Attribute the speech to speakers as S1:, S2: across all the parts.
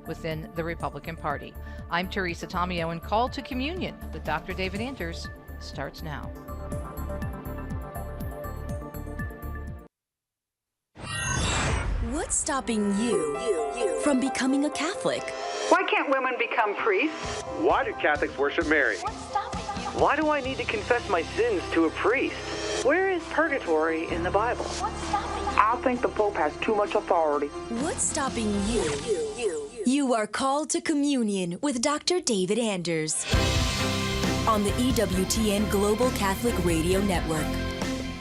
S1: within the Republican Party. I'm Teresa Tomeo, and Call to Communion with Dr. David Anders starts now.
S2: What's stopping you from becoming a Catholic?
S3: Why can't women become priests?
S4: Why do Catholics worship Mary?
S2: What's stopping you?
S4: Why do I need to confess my sins to a priest?
S3: Where is purgatory in the Bible?
S2: What's stopping you?
S3: I think the Pope has too much authority.
S2: What's stopping you? You are called to communion with Dr. David Anders on the EWTN Global Catholic Radio Network.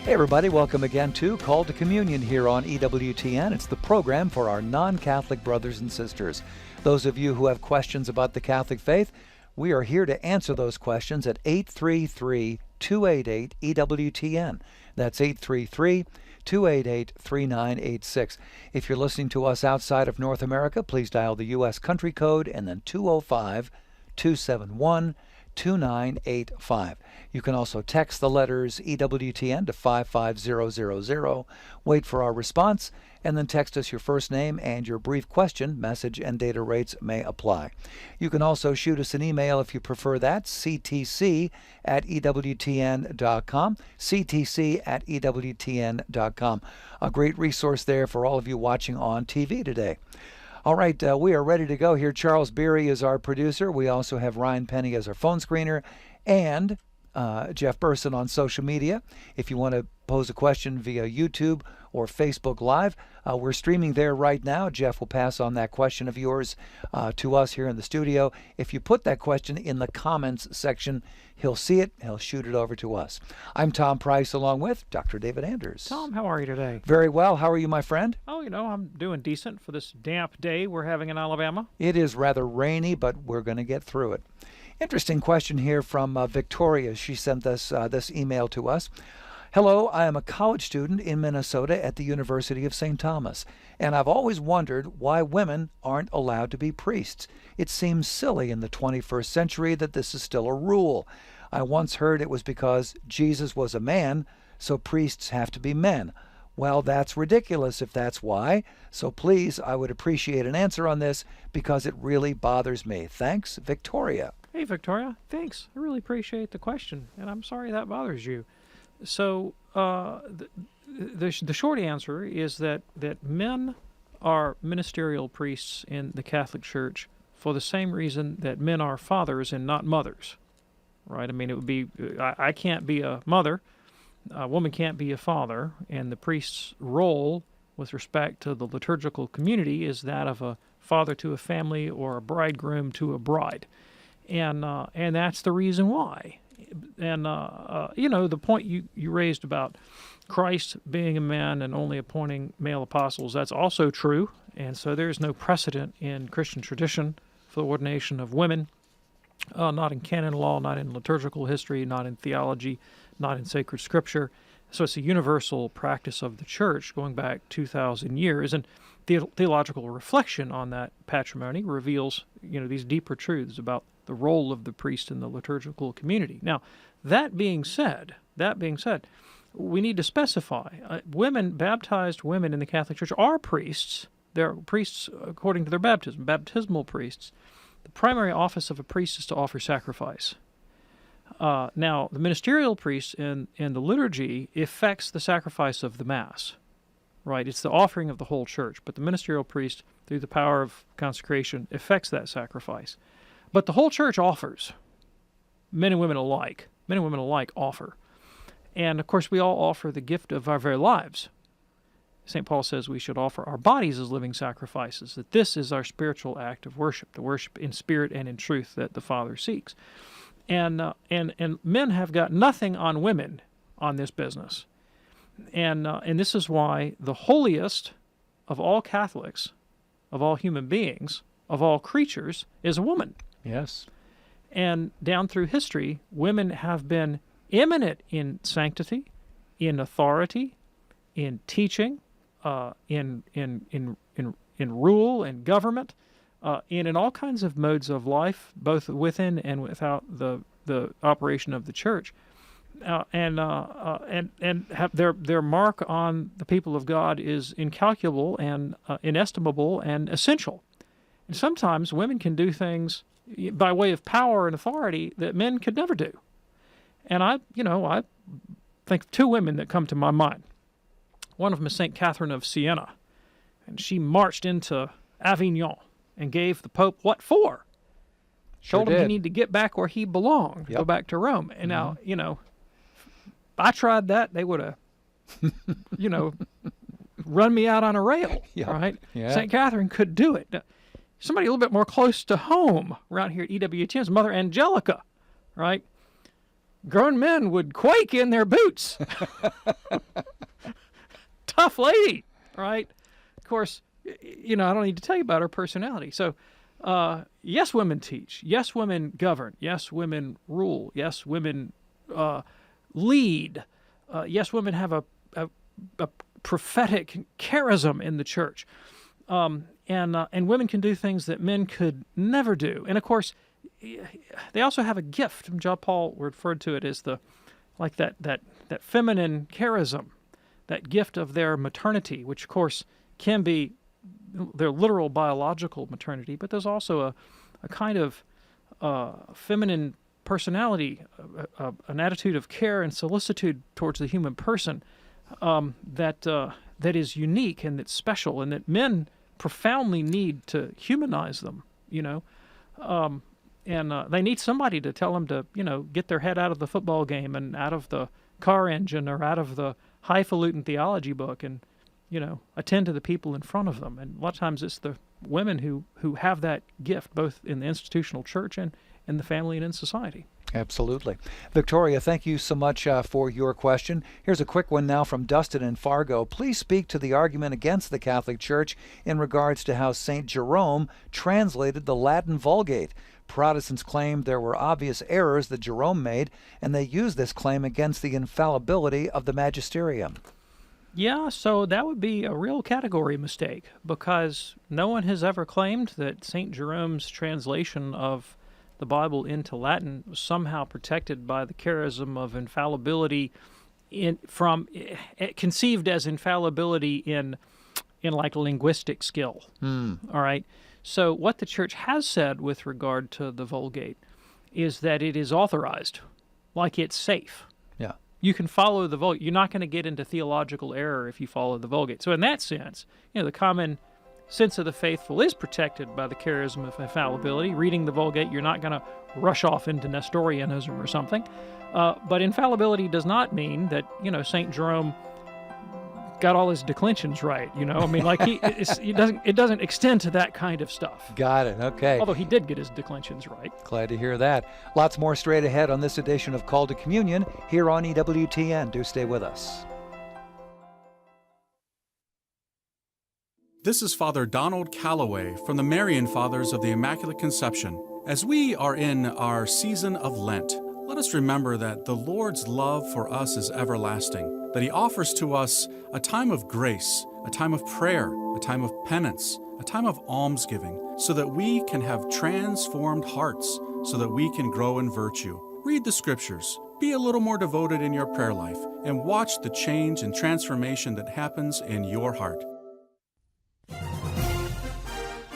S5: Hey everybody, welcome again to Call to Communion here on EWTN. It's the program for our non-Catholic brothers and sisters. Those of you who have questions about the Catholic faith, we are here to answer those questions at 833-288-EWTN. That's 833-288-3986. If you're listening to us outside of North America, please dial the U.S. country code and then 205-271-2985. You can also text the letters EWTN to 55000. Wait for our response, and then text us your first name and your brief question. Message and data rates may apply. You can also shoot us an email if you prefer that, ctc@ewtn.com, ctc@ewtn.com. A great resource there for all of you watching on TV today. All right, we are ready to go here. Charles Beery is our producer. We also have Ryan Penny as our phone screener, and Jeff Burson on social media. If you want to pose a question via YouTube or Facebook Live, we're streaming there right now. Jeff will pass on that question of yours to us here in the studio. If you put that question in the comments section, he'll see it, he'll shoot it over to us. I'm Tom Price along with Dr. David Anders.
S6: Tom, how are you today?
S5: Very well. How are you, my friend?
S6: Oh, I'm doing decent for this damp day we're having in Alabama.
S5: It is rather rainy, but we're going to get through it. Interesting question here from Victoria. She sent us this email to us. Hello, I am a college student in Minnesota at the University of St. Thomas, and I've always wondered why women aren't allowed to be priests. It seems silly in the 21st century that this is still a rule. I once heard it was because Jesus was a man, so priests have to be men. Well, that's ridiculous if that's why. So please, I would appreciate an answer on this because it really bothers me. Thanks, Victoria.
S6: Hey, Victoria. Thanks. I really appreciate the question, and I'm sorry that bothers you. So the short answer is that men are ministerial priests in the Catholic Church for the same reason that men are fathers and not mothers, right? I mean, it would be I can't be a mother, a woman can't be a father, and the priest's role with respect to the liturgical community is that of a father to a family or a bridegroom to a bride. And that's the reason why. And, the point you raised about Christ being a man and only appointing male apostles, that's also true. And so there's no precedent in Christian tradition for the ordination of women, not in canon law, not in liturgical history, not in theology, not in sacred scripture. So it's a universal practice of the Church going back 2,000 years. And theological reflection on that patrimony reveals, these deeper truths about the role of the priest in the liturgical community. Now, that being said, we need to specify baptized women in the Catholic Church are priests. They're priests according to their baptism, baptismal priests. The primary office of a priest is to offer sacrifice. Now, the ministerial priest in the liturgy effects the sacrifice of the Mass, right? It's the offering of the whole church, but the ministerial priest, through the power of consecration, effects that sacrifice. But the whole church offers, men and women alike. Men and women alike offer. And, of course, we all offer the gift of our very lives. St. Paul says we should offer our bodies as living sacrifices, that this is our spiritual act of worship, the worship in spirit and in truth that the Father seeks. And men have got nothing on women on this business. And this is why the holiest of all Catholics, of all human beings, of all creatures, is a woman.
S5: Yes.
S6: And down through history, women have been eminent in sanctity, in authority, in teaching, in rule and government, in all kinds of modes of life, both within and without the operation of the Church, and have their mark on the people of God is incalculable and inestimable and essential. sometimes women can do things by way of power and authority that men could never do. And I think of two women that come to my mind. One of them is St. Catherine of Siena, and she marched into Avignon and gave the Pope what for? Told him he needed to get back where he belonged, go back to Rome. And now, I tried that, they would have, run me out on a rail, right? Yeah. St. Catherine could do it. Now, somebody a little bit more close to home around here at EWTN is Mother Angelica, right? Grown men would quake in their boots. Tough lady, right? Of course, I don't need to tell you about her personality. So, yes, women teach. Yes, women govern. Yes, women rule. Yes, women lead. Yes, women have a prophetic charism in the church. And women can do things that men could never do. And, of course, they also have a gift. John Paul referred to it as that feminine charism, that gift of their maternity, which, of course, can be their literal biological maternity, but there's also a kind of feminine personality, an attitude of care and solicitude towards the human person that is unique and that's special, and that men profoundly need to humanize them, and they need somebody to tell them to, get their head out of the football game and out of the car engine or out of the highfalutin theology book and, attend to the people in front of them. And a lot of times it's the women who have that gift, both in the institutional church and in the family and in society.
S5: Absolutely. Victoria, thank you so much for your question. Here's a quick one now from Dustin in Fargo. Please speak to the argument against the Catholic Church in regards to how St. Jerome translated the Latin Vulgate. Protestants claim there were obvious errors that Jerome made, and they use this claim against the infallibility of the magisterium.
S6: Yeah, so that would be a real category mistake, because no one has ever claimed that St. Jerome's translation of the Bible into Latin was somehow protected by the charism of infallibility conceived as infallibility in like linguistic skill. All right. So what the church has said with regard to the Vulgate is that it is authorized, like it's safe.
S5: Yeah.
S6: You can follow the Vulgate. You're not going to get into theological error if you follow the Vulgate. So in that sense, the common sense of the faithful is protected by the charism of infallibility. Reading the Vulgate, you're not going to rush off into Nestorianism or something. But infallibility does not mean that, St. Jerome got all his declensions right, it doesn't extend to that kind of stuff.
S5: Got it. Okay.
S6: Although he did get his declensions right.
S5: Glad to hear that. Lots more straight ahead on this edition of Call to Communion here on EWTN. Do stay with us.
S7: This is Father Donald Calloway from the Marian Fathers of the Immaculate Conception. As we are in our season of Lent, let us remember that the Lord's love for us is everlasting, that He offers to us a time of grace, a time of prayer, a time of penance, a time of almsgiving, so that we can have transformed hearts, so that we can grow in virtue. Read the Scriptures, be a little more devoted in your prayer life, and watch the change and transformation that happens in your heart.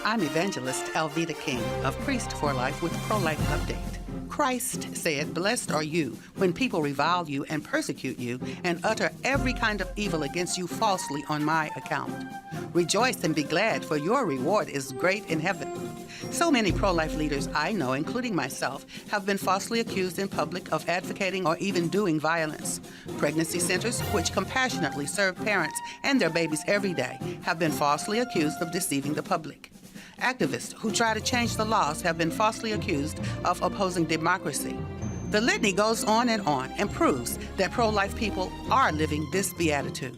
S8: I'm Evangelist Alveda King of Priest for Life with Pro-Life Update. Christ said, "Blessed are you when people revile you and persecute you and utter every kind of evil against you falsely on my account. Rejoice and be glad, for your reward is great in heaven." So many pro-life leaders I know, including myself, have been falsely accused in public of advocating or even doing violence. Pregnancy centers, which compassionately serve parents and their babies every day, have been falsely accused of deceiving the public. Activists who try to change the laws have been falsely accused of opposing democracy. The litany goes on and proves that pro-life people are living this beatitude.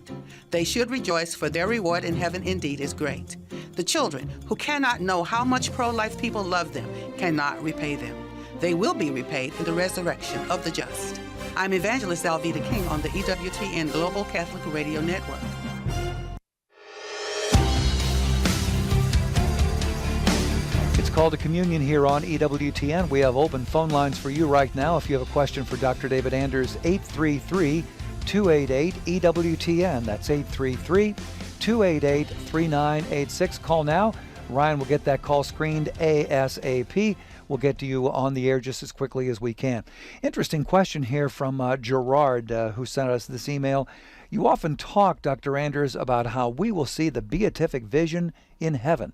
S8: They should rejoice, for their reward in heaven indeed is great. The children who cannot know how much pro-life people love them cannot repay them. They will be repaid in the resurrection of the just. I'm Evangelist Alveda King on the EWTN Global Catholic Radio Network.
S5: Call to Communion here on EWTN. We have open phone lines for you right now. If you have a question for Dr. David Anders, 833-288-EWTN. That's 833-288-3986. Call now. Ryan will get that call screened ASAP. We'll get to you on the air just as quickly as we can. Interesting question here from Gerard, who sent us this email. You often talk, Dr. Anders, about how we will see the beatific vision in heaven.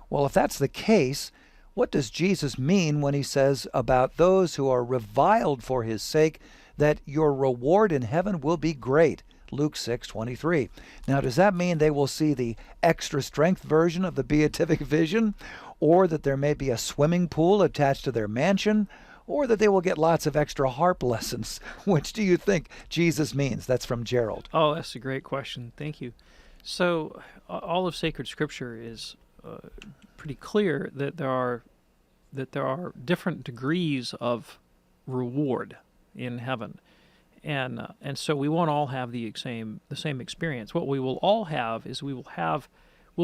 S5: Well, if that's the case, what does Jesus mean when he says about those who are reviled for his sake that your reward in heaven will be great? Luke 6:23. Now, does that mean they will see the extra strength version of the beatific vision, or that there may be a swimming pool attached to their mansion, or that they will get lots of extra harp lessons? Which do you think Jesus means? That's from Gerald.
S6: Oh, that's a great question. Thank you. So, all of sacred Scripture is pretty clear that there are different degrees of reward in heaven. And so we won't all have the same experience. What we will all have is we'll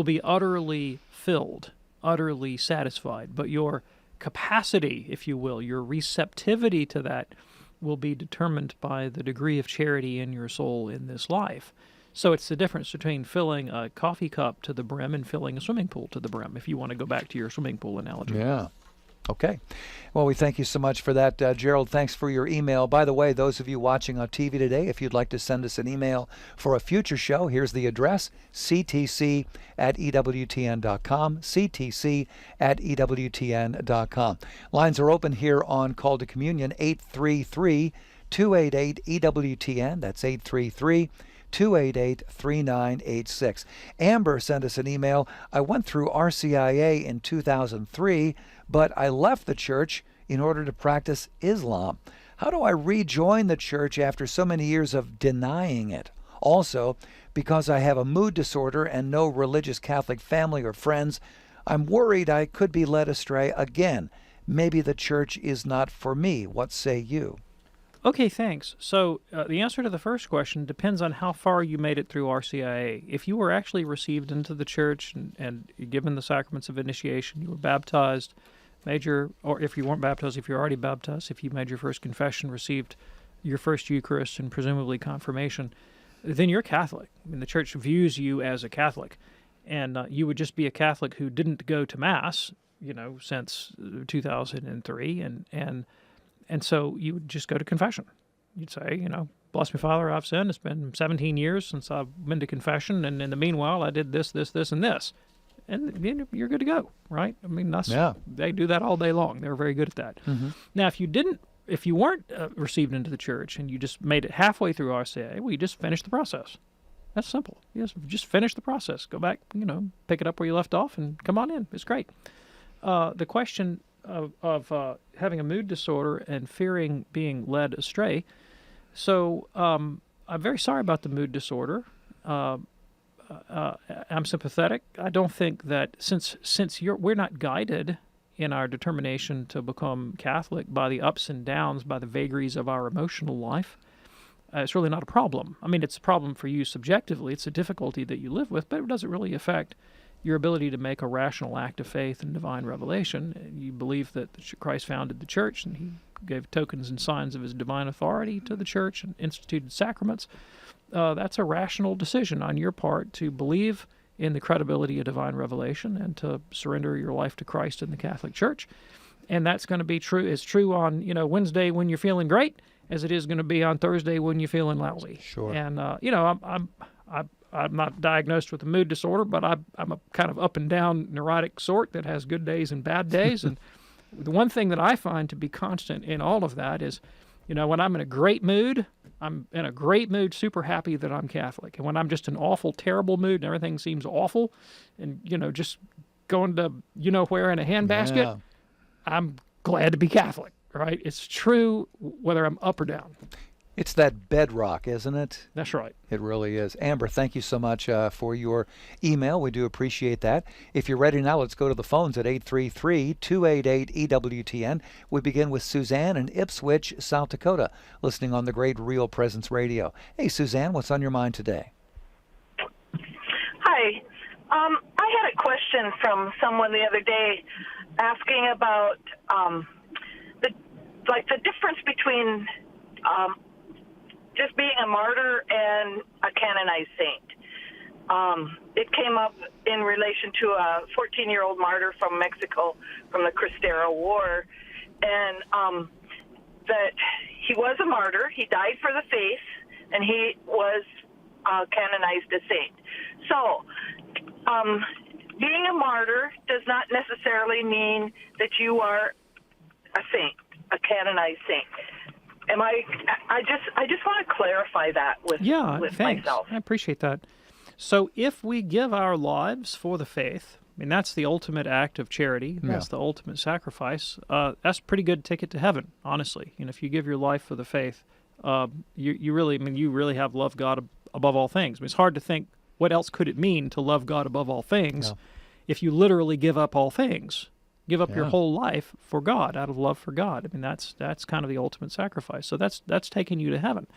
S6: be utterly filled, utterly satisfied. But your capacity, if you will, your receptivity to that will be determined by the degree of charity in your soul in this life. So it's the difference between filling a coffee cup to the brim and filling a swimming pool to the brim, if you want to go back to your swimming pool analogy.
S5: Yeah. Okay. Well, we thank you so much for that, Gerald. Thanks for your email. By the way, those of you watching on TV today, if you'd like to send us an email for a future show, here's the address, ctc@ewtn.com, ctc@ewtn.com. Lines are open here on Call to Communion, 833-288-EWTN. That's 833-288-3986. Amber sent us an email. I went through RCIA in 2003, but I left the church in order to practice Islam. How do I rejoin the church after so many years of denying it? Also, because I have a mood disorder and no religious Catholic family or friends, I'm worried I could be led astray again. Maybe the church is not for me. What say you?
S6: Okay, thanks. So the answer to the first question depends on how far you made it through RCIA. If you were actually received into the church and given the sacraments of initiation, you were baptized, or if you weren't baptized, if you're already baptized, if you made your first confession, received your first Eucharist and presumably confirmation, then you're Catholic. I mean, the church views you as a Catholic, and you would just be a Catholic who didn't go to Mass, since 2003, and so you would just go to confession. You'd say, bless me, Father, I've sinned. It's been 17 years since I've been to confession, and in the meanwhile, I did this, this, this, and this. And you're good to go, right? I mean, they do that all day long. They're very good at that. Mm-hmm. Now, if you weren't received into the church and you just made it halfway through RCA, well, you just finish the process. That's simple. You just finish the process. Go back, pick it up where you left off, and come on in. It's great. The question of having a mood disorder and fearing being led astray. So I'm very sorry about the mood disorder. I'm sympathetic. I don't think that since we're not guided in our determination to become Catholic by the ups and downs, by the vagaries of our emotional life, it's really not a problem. I mean, it's a problem for you subjectively. It's a difficulty that you live with, but it doesn't really affect your ability to make a rational act of faith and divine revelation. You believe that Christ founded the church, and he gave tokens and signs of his divine authority to the church and instituted sacraments. That's a rational decision on your part to believe in the credibility of divine revelation and to surrender your life to Christ in the Catholic Church. And that's going to be true. It's true on Wednesday when you're feeling great, as it is going to be on Thursday when you're feeling lousy.
S5: Sure.
S6: And I'm not diagnosed with a mood disorder, but I'm a kind of up and down neurotic sort that has good days and bad days. And the one thing that I find to be constant in all of that is, when I'm in a great mood, I'm in a great mood, super happy that I'm Catholic. And when I'm just in an awful, terrible mood and everything seems awful and, just going to where in a handbasket, I'm glad to be Catholic, right? It's true whether I'm up or down.
S5: It's that bedrock, isn't it?
S6: That's right.
S5: It really is. Amber, thank you so much for your email. We do appreciate that. If you're ready now, let's go to the phones at 833-288-EWTN. We begin with Suzanne in Ipswich, South Dakota, listening on the great Real Presence Radio. Hey, Suzanne, what's on your mind today?
S9: Hi. I had a question from someone the other day asking about the difference between just being a martyr and a canonized saint. It came up in relation to a 14-year-old martyr from Mexico from the Cristero War, and that he was a martyr. He died for the faith, and he was canonized a saint. So, being a martyr does not necessarily mean that you are a saint, a canonized saint. I just want to clarify that with
S6: thanks.
S9: myself.
S6: I appreciate that. So if we give our lives for the faith, I mean, that's the ultimate act of charity. That's the ultimate sacrifice. That's a pretty good ticket to heaven, honestly. If you give your life for the faith, you really have loved God above all things. I mean, it's hard to think what else could it mean to love God above all things if you literally give up all things, give up your whole life for God, out of love for God. I mean, that's kind of the ultimate sacrifice. So that's taking you to heaven.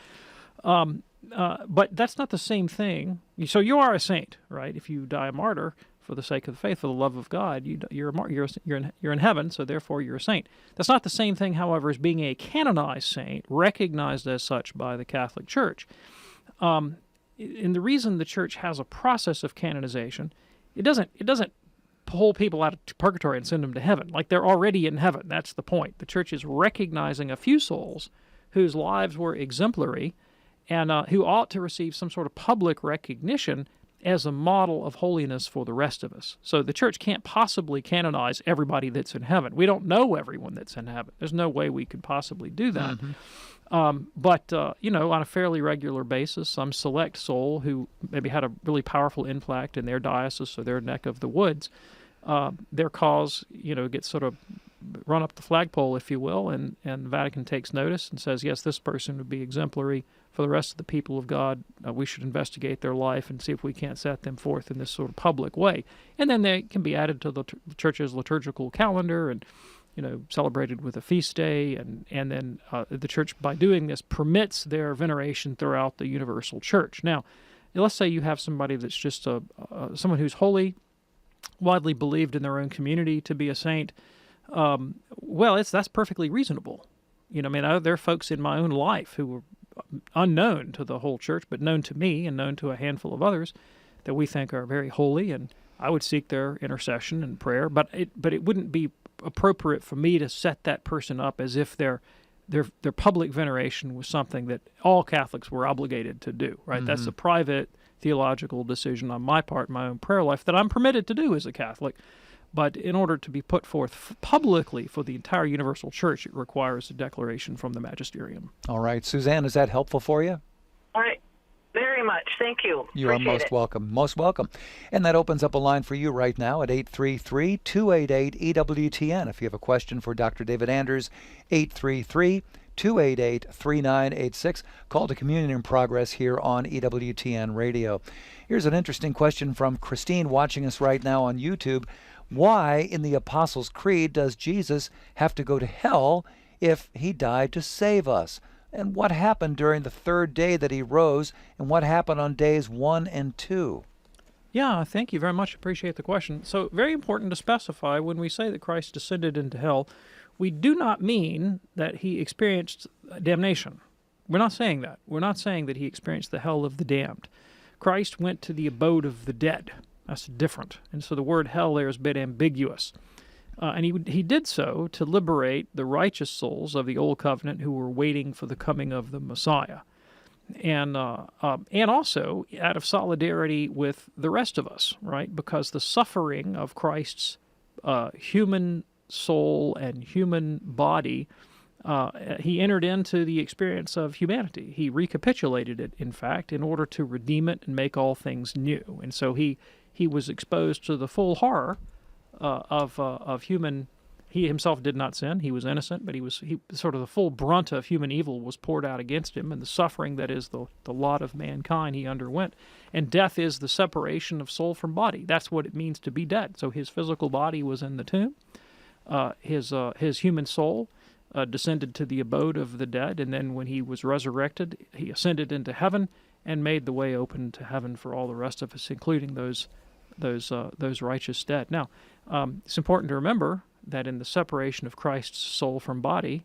S6: But that's not the same thing. So you are a saint, right? If you die a martyr for the sake of the faith, for the love of God, you're in heaven. So therefore, you're a saint. That's not the same thing, however, as being a canonized saint, recognized as such by the Catholic Church. And the reason the Church has a process of canonization, it doesn't pull people out of purgatory and send them to heaven. Like, they're already in heaven. That's the point. The Church is recognizing a few souls whose lives were exemplary and who ought to receive some sort of public recognition as a model of holiness for the rest of us. So the Church can't possibly canonize everybody that's in heaven. We don't know everyone that's in heaven. There's no way we could possibly do that. But on a fairly regular basis, some select soul who maybe had a really powerful impact in their diocese or their neck of the woods, their cause, gets sort of run up the flagpole, if you will, and the Vatican takes notice and says, yes, this person would be exemplary for the rest of the people of God. We should investigate their life and see if we can't set them forth in this sort of public way. And then they can be added to the Church's liturgical calendar and celebrated with a feast day, and then the Church, by doing this, permits their veneration throughout the universal Church. Now, let's say you have somebody that's just someone who's holy, widely believed in their own community to be a saint. That's perfectly reasonable. There are folks in my own life who were unknown to the whole Church, but known to me and known to a handful of others that we think are very holy, and I would seek their intercession and prayer. But it wouldn't be appropriate for me to set that person up as if their public veneration was something that all Catholics were obligated to do, right? Mm-hmm. That's a private theological decision on my part, my own prayer life, that I'm permitted to do as a Catholic. But in order to be put forth publicly for the entire universal Church, it requires a declaration from the magisterium. All right. Suzanne, is that helpful for you?
S9: All right. Very much. Thank you.
S5: You are most welcome. Most welcome. And that opens up a line for you right now at 833-288-EWTN. If you have a question for Dr. David Anders, 833-288-3986. Call to Communion in Progress here on EWTN Radio. Here's an interesting question from Christine watching us right now on YouTube. Why in the Apostles' Creed does Jesus have to go to hell if he died to save us? And what happened during the third day that he rose, and what happened on days 1 and 2?
S6: Yeah, thank you very much. Appreciate the question. So very important to specify, when we say that Christ descended into hell, we do not mean that he experienced damnation. We're not saying that. We're not saying that he experienced the hell of the damned. Christ went to the abode of the dead. That's different. And so the word hell there is a bit ambiguous. And he did so to liberate the righteous souls of the Old Covenant who were waiting for the coming of the Messiah. And also out of solidarity with the rest of us, right? Because the suffering of Christ's human soul and human body, he entered into the experience of humanity. He recapitulated it, in fact, in order to redeem it and make all things new. And so he was exposed to the full horror of human. He himself did not sin; he was innocent, but he sort of the full brunt of human evil was poured out against him, and the suffering that is the lot of mankind he underwent. And death is the separation of soul from body. That's what it means to be dead. So his physical body was in the tomb. His human soul descended to the abode of the dead, and then when he was resurrected, he ascended into heaven and made the way open to heaven for all the rest of us, including those righteous dead. Now, it's important to remember that in the separation of Christ's soul from body,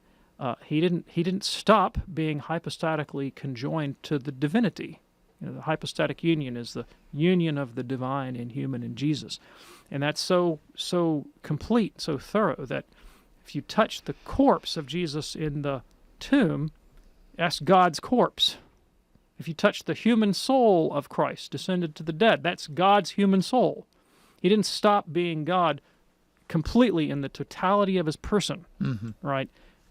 S6: he didn't stop being hypostatically conjoined to the divinity. The hypostatic union is the union of the divine and human in Jesus. And that's so complete, so thorough, that if you touch the corpse of Jesus in the tomb, that's God's corpse. If you touch the human soul of Christ descended to the dead, that's God's human soul. He didn't stop being God completely in the totality of his person, right?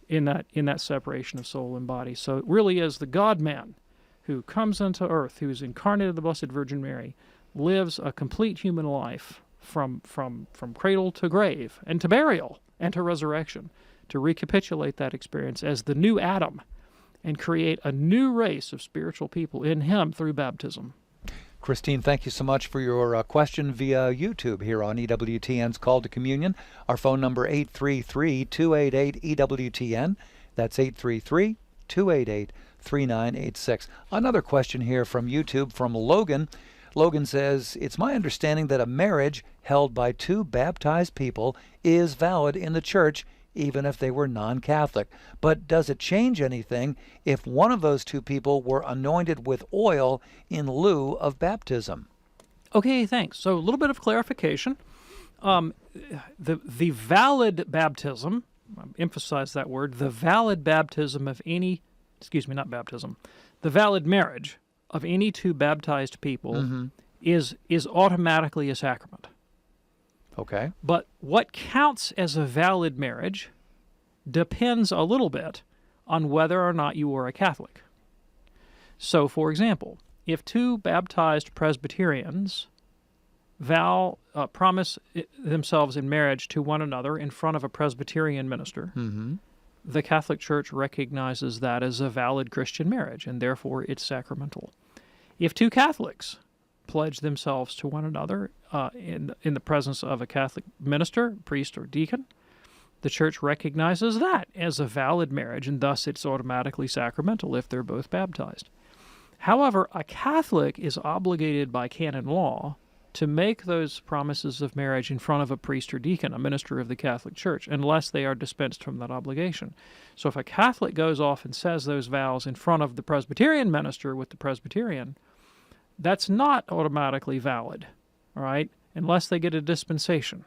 S6: In that separation of soul and body. So it really is the God-man who comes into earth, who is incarnate of the Blessed Virgin Mary, lives a complete human life from cradle to grave and to burial and to resurrection, to recapitulate that experience as the new Adam and create a new race of spiritual people in him through baptism.
S5: Christine, thank you so much for your question via YouTube here on EWTN's Call to Communion. Our phone number 833-288-EWTN. That's 833-288-3986. Another question here from YouTube from Logan. Logan says, it's my understanding that a marriage held by two baptized people is valid in the church even if they were non-Catholic. But does it change anything if one of those two people were anointed with oil in lieu of baptism?
S6: Okay, thanks. So a little bit of clarification. The valid baptism, emphasize that word, the valid baptism of any, not baptism, the valid marriage of any two baptized people is automatically a sacrament.
S5: Okay.
S6: But what counts as a valid marriage depends a little bit on whether or not you are a Catholic. So, for example, if two baptized Presbyterians promise themselves in marriage to one another in front of a Presbyterian minister, the Catholic Church recognizes that as a valid Christian marriage, and therefore it's sacramental. If two Catholics pledge themselves to one another in the presence of a Catholic minister, priest, or deacon, the Church recognizes that as a valid marriage, and thus it's automatically sacramental if they're both baptized. However, a Catholic is obligated by canon law to make those promises of marriage in front of a priest or deacon, a minister of the Catholic Church, unless they are dispensed from that obligation. So if a Catholic goes off and says those vows in front of the Presbyterian minister with the Presbyterian, that's not automatically valid, all right, unless they get a dispensation.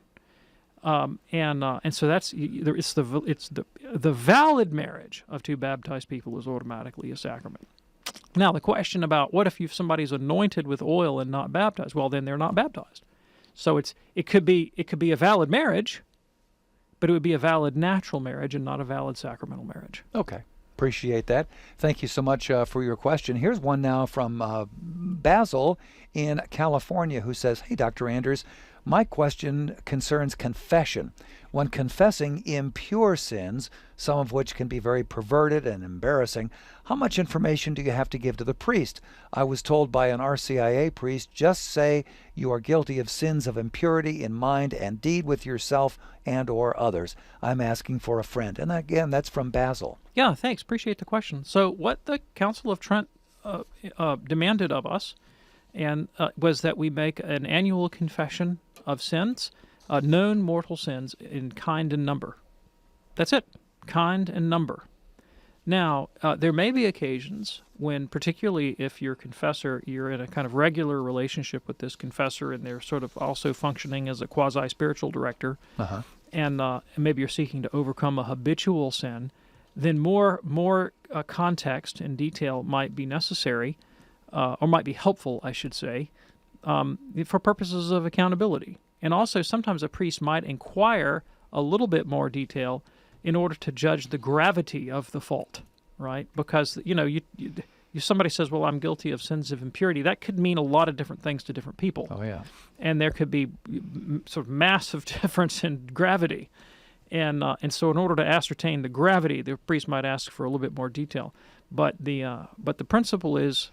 S6: And so that's the valid marriage of two baptized people is automatically a sacrament. Now the question about what if somebody's anointed with oil and not baptized? Well, then they're not baptized. So it could be a valid marriage, but it would be a valid natural marriage and not a valid sacramental marriage.
S5: Okay. Appreciate that. Thank you so much for your question. Here's one now from Basil in California who says, hey, Dr. Anders, my question concerns confession. When confessing impure sins, some of which can be very perverted and embarrassing, how much information do you have to give to the priest? I was told by an RCIA priest, just say you are guilty of sins of impurity in mind and deed with yourself and or others. I'm asking for a friend. And again, that's from Basil.
S6: Yeah, thanks. Appreciate the question. So what the Council of Trent demanded of us was that we make an annual confession of sins, known mortal sins in kind and number. That's it, kind and number. Now, there may be occasions when, particularly if your confessor, you're in a kind of regular relationship with this confessor and they're sort of also functioning as a quasi-spiritual director, and maybe you're seeking to overcome a habitual sin, then more context and detail might be necessary, or might be helpful, I should say, for purposes of accountability. And also, sometimes a priest might inquire a little bit more detail in order to judge the gravity of the fault, right? Because, somebody says, well, I'm guilty of sins of impurity. That could mean a lot of different things to different people.
S5: Oh, yeah.
S6: And there could be sort of massive difference in gravity. And so in order to ascertain the gravity, the priest might ask for a little bit more detail. But the principle is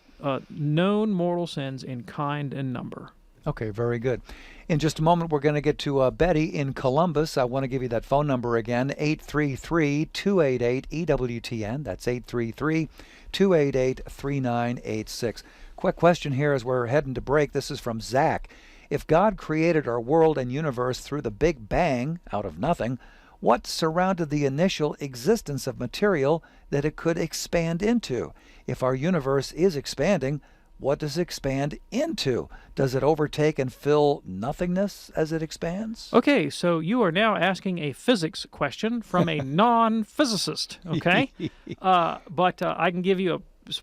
S6: known mortal sins in kind and number.
S5: Okay, very good. In just a moment, we're going to get to Betty in Columbus. I want to give you that phone number again, 833-288-EWTN. That's 833-288-3986. Quick question here as we're heading to break. This is from Zach. If God created our world and universe through the Big Bang, out of nothing, what surrounded the initial existence of material that it could expand into? If our universe is expanding, what does expand into? Does it overtake and fill nothingness as it expands?
S6: Okay, so you are now asking a physics question from a non-physicist, okay? But I can give you a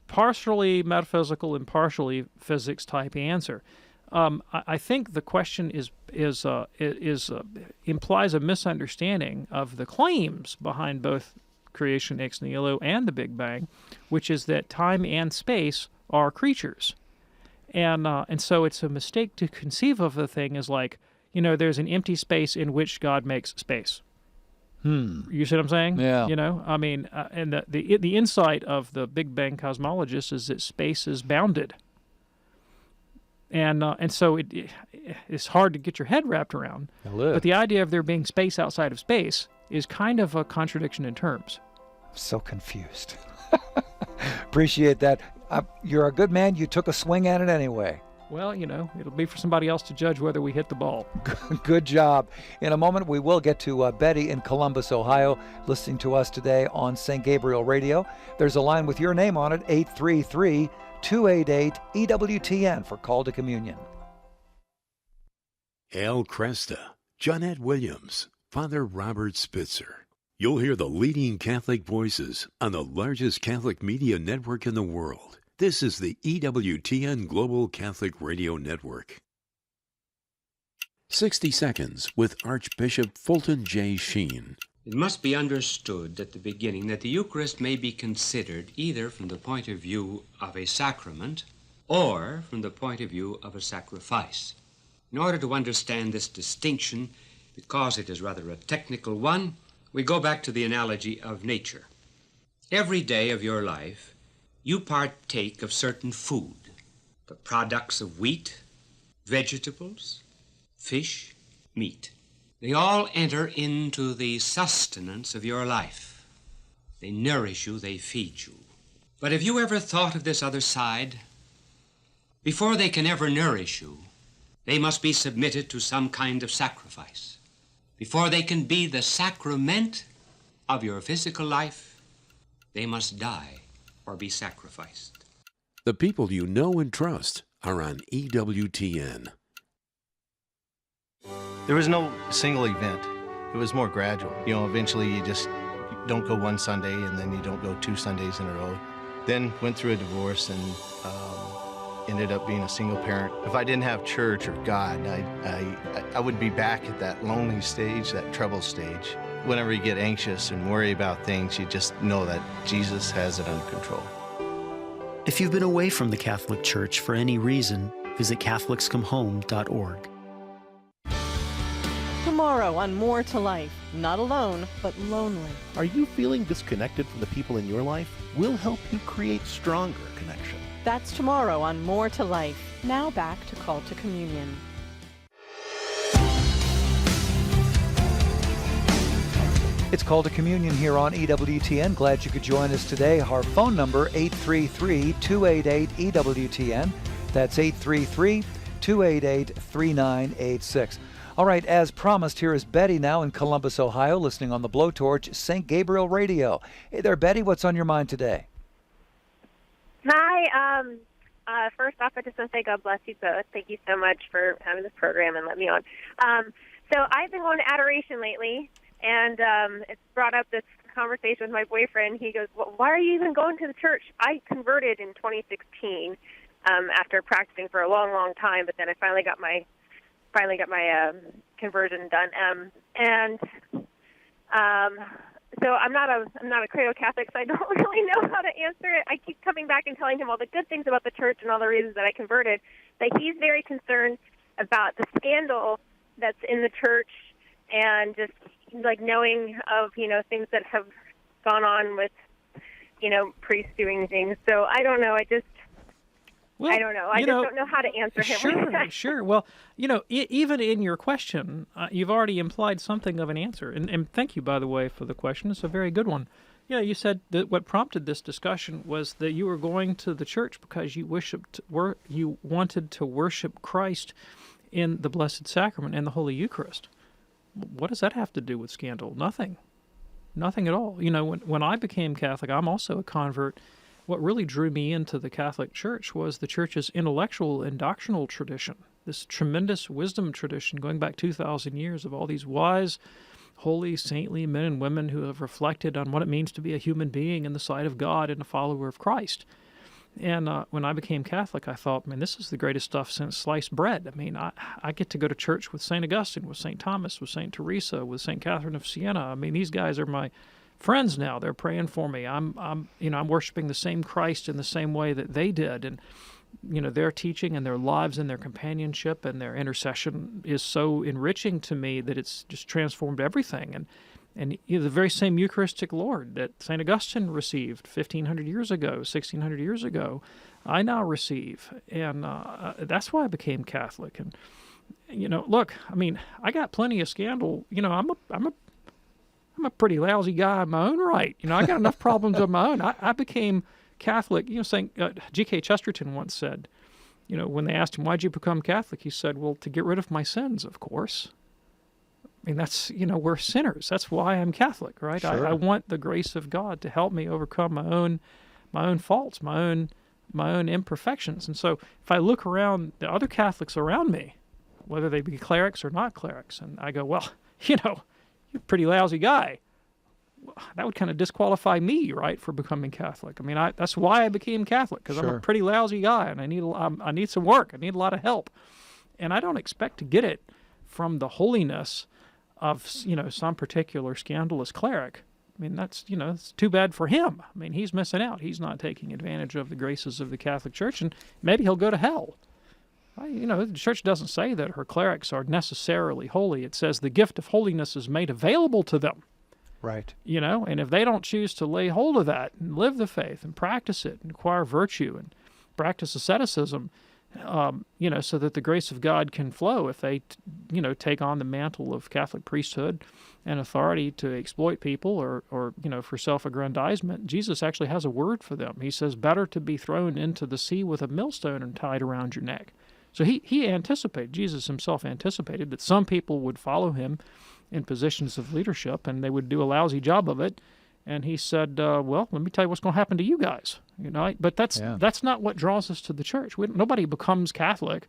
S6: partially metaphysical and partially physics-type answer. I think the question implies a misunderstanding of the claims behind both creation ex nihilo and the Big Bang, which is that time and space are creatures. And so it's a mistake to conceive of the thing as like, there's an empty space in which God makes space. You see what I'm saying?
S5: Yeah.
S6: And the insight of the Big Bang cosmologist is that space is bounded. And so it's hard to get your head wrapped around. But the idea of there being space outside of space is kind of a contradiction in terms.
S5: I'm so confused. Appreciate that. You're a good man. You took a swing at it anyway.
S6: Well, it'll be for somebody else to judge whether we hit the ball.
S5: Good job. In a moment, we will get to Betty in Columbus, Ohio, listening to us today on St. Gabriel Radio. There's a line with your name on it, 833-288-EWTN for Call to Communion.
S10: El Cresta, Jonette Williams, Father Robert Spitzer. You'll hear the leading Catholic voices on the largest Catholic media network in the world. This is the EWTN Global Catholic Radio Network. 60 Seconds with Archbishop Fulton J. Sheen.
S11: It must be understood at the beginning that the Eucharist may be considered either from the point of view of a sacrament or from the point of view of a sacrifice. In order to understand this distinction, because it is rather a technical one, we go back to the analogy of nature. Every day of your life, you partake of certain food, the products of wheat, vegetables, fish, meat. They all enter into the sustenance of your life. They nourish you, they feed you. But have you ever thought of this other side? Before they can ever nourish you, they must be submitted to some kind of sacrifice. Before they can be the sacrament of your physical life, they must die or be sacrificed.
S10: The people you know and trust are on EWTN.
S12: There was no single event. It was more gradual. Eventually you just don't go one Sunday and then you don't go 2 Sundays in a row. Then went through a divorce and ended up being a single parent. If I didn't have church or God, I would be back at that lonely stage, that trouble stage. Whenever you get anxious and worry about things, you just know that Jesus has it under control.
S13: If you've been away from the Catholic Church for any reason, visit CatholicsComeHome.org.
S14: Tomorrow on More to Life, not alone, but lonely.
S15: Are you feeling disconnected from the people in your life? We'll help you create stronger connection.
S14: That's tomorrow on More to Life. Now back to Call to Communion.
S5: It's Call to Communion here on EWTN. Glad you could join us today. Our phone number, 833-288-EWTN. That's 833-288-3986. All right, as promised, here is Betty now in Columbus, Ohio, listening on the Blowtorch St. Gabriel Radio. Hey there, Betty. What's on your mind today?
S16: Hi. First off, I just want to say God bless you both. Thank you so much for having this program and letting me on. So I've been going to adoration lately, and it's brought up this conversation with my boyfriend. He goes, well, why are you even going to the church? I converted in 2016 after practicing for a long, long time, but then I finally got my conversion done. So I'm not a cradle-Catholic, so I don't really know how to answer it. I keep coming back and telling him all the good things about the church and all the reasons that I converted, but he's very concerned about the scandal that's in the church and just like knowing of, things that have gone on with, priests doing things. So I don't know. I don't know. I just don't know how to answer him.
S6: Sure. Well, even in your question, you've already implied something of an answer. And thank you, by the way, for the question. It's a very good one. You said that what prompted this discussion was that you were going to the church because you wanted to worship Christ in the Blessed Sacrament and the Holy Eucharist. What does that have to do with scandal? Nothing at all. When I became Catholic, I'm also a convert. what really drew me into the Catholic Church was the Church's intellectual and doctrinal tradition, this tremendous wisdom tradition going back 2,000 years of all these wise, holy, saintly men and women who have reflected on what it means to be a human being in the sight of God and a follower of Christ. And when I became Catholic, I thought, man, this is the greatest stuff since sliced bread. I mean, I get to go to church with St. Augustine, with St. Thomas, with St. Teresa, with St. Catherine of Siena. I mean, these guys are my friends now. They're praying for me. I'm worshiping the same Christ in the same way that they did. And, their teaching and their lives and their companionship and their intercession is so enriching to me that it's just transformed everything. And the very same Eucharistic Lord that St. Augustine received 1,500 years ago, 1,600 years ago, I now receive. And that's why I became Catholic. And, look, I mean, I got plenty of scandal. I'm a pretty lousy guy in my own right. I got enough problems of my own. I became Catholic. St. G.K. Chesterton once said, when they asked him, why'd you become Catholic? He said, well, to get rid of my sins, of course. I mean, that's, we're sinners. That's why I'm Catholic, right?
S5: Sure.
S6: I want the grace of God to help me overcome my own faults, my own imperfections. And so if I look around the other Catholics around me, whether they be clerics or not clerics, and I go, well, you're a pretty lousy guy. That would kind of disqualify me, right, for becoming Catholic. I mean, that's why I became Catholic, because I'm a pretty lousy guy, and I need some work. I need a lot of help. And I don't expect to get it from the holiness of, some particular scandalous cleric. I mean, that's, it's too bad for him. I mean, he's missing out. He's not taking advantage of the graces of the Catholic Church, and maybe he'll go to hell. The Church doesn't say that her clerics are necessarily holy. It says the gift of holiness is made available to them.
S5: Right.
S6: And if they don't choose to lay hold of that and live the faith and practice it and acquire virtue and practice asceticism, so that the grace of God can flow, if they, take on the mantle of Catholic priesthood and authority to exploit people or for self-aggrandizement, Jesus actually has a word for them. He says, better to be thrown into the sea with a millstone and tied around your neck. So he anticipated, Jesus himself anticipated that some people would follow him in positions of leadership, and they would do a lousy job of it. And he said, well, let me tell you what's going to happen to you guys. But that's not what draws us to the Church. Nobody becomes Catholic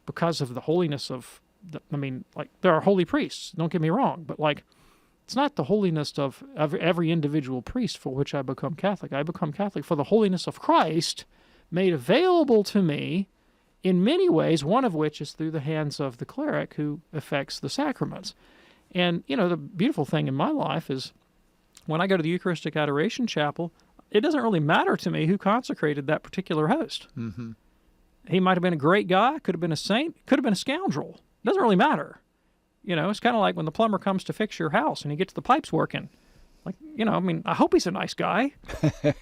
S6: because of the holiness of, there are holy priests, don't get me wrong, but it's not the holiness of every individual priest for which I become Catholic. I become Catholic for the holiness of Christ made available to me in many ways, one of which is through the hands of the cleric who effects the sacraments. And, the beautiful thing in my life is when I go to the Eucharistic Adoration Chapel, it doesn't really matter to me who consecrated that particular host.
S5: Mm-hmm.
S6: He might have been a great guy, could have been a saint, could have been a scoundrel. It doesn't really matter. It's kind of like when the plumber comes to fix your house and he gets the pipes working. I hope he's a nice guy. At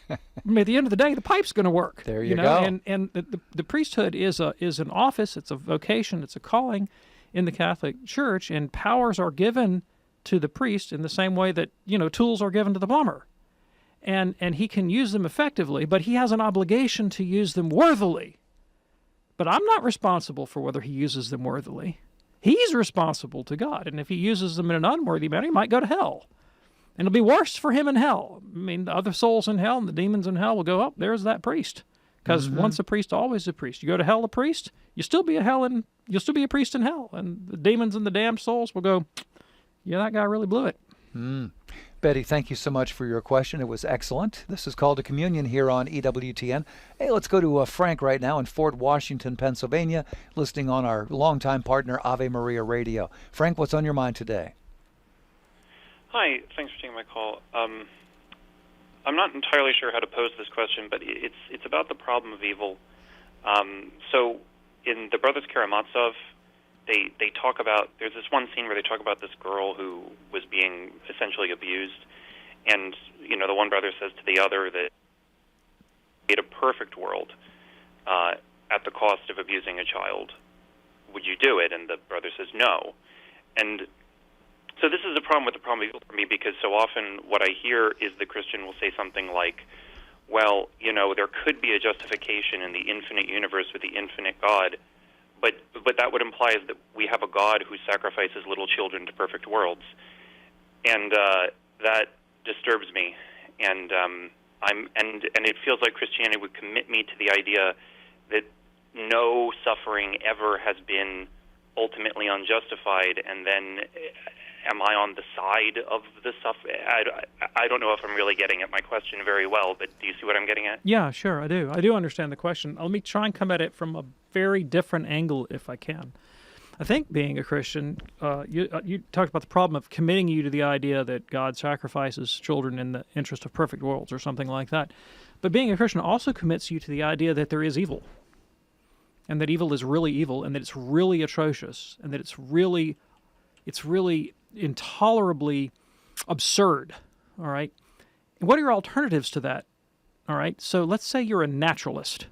S6: the end of the day, the pipe's going to work.
S5: There you go.
S6: And the priesthood is an office, it's a vocation, it's a calling in the Catholic Church, and powers are given to the priest in the same way that, tools are given to the plumber. And he can use them effectively, but he has an obligation to use them worthily. But I'm not responsible for whether he uses them worthily. He's responsible to God, and if he uses them in an unworthy manner, he might go to hell. And it'll be worse for him in hell. The other souls in hell and the demons in hell will go, oh, there's that priest. Because once a priest, always a priest. You go to hell a priest, you'll still be a priest in hell. And the demons and the damned souls will go, yeah, that guy really blew it.
S5: Betty, thank you so much for your question. It was excellent. This is Call to Communion here on EWTN. Hey, let's go to Frank right now in Fort Washington, Pennsylvania, listening on our longtime partner, Ave Maria Radio. Frank, what's on your mind today?
S17: Hi, thanks for taking my call. I'm not entirely sure how to pose this question, but it's about the problem of evil. So in the Brothers Karamazov, they talk about, there's this one scene where they talk about this girl who was being essentially abused, and the one brother says to the other that made a perfect world at the cost of abusing a child. Would you do it? And the brother says no. And so this is a problem with the problem of evil for me, because so often what I hear is the Christian will say something like, well, there could be a justification in the infinite universe with the infinite God, but that would imply that we have a God who sacrifices little children to perfect worlds. And that disturbs me. And and it feels like Christianity would commit me to the idea that no suffering ever has been ultimately unjustified, and then am I on the side of the suffering? I don't know if I'm really getting at my question very well, but do you see what I'm getting at?
S6: Yeah, sure, I do. I do understand the question. Let me try and come at it from a very different angle if I can. I think being a Christian, you talked about the problem of committing you to the idea that God sacrifices children in the interest of perfect worlds or something like that. But being a Christian also commits you to the idea that there is evil, and that evil is really evil, and that it's really atrocious, and that it's really intolerably absurd, all right? And what are your alternatives to that, all right? So let's say you're a naturalist,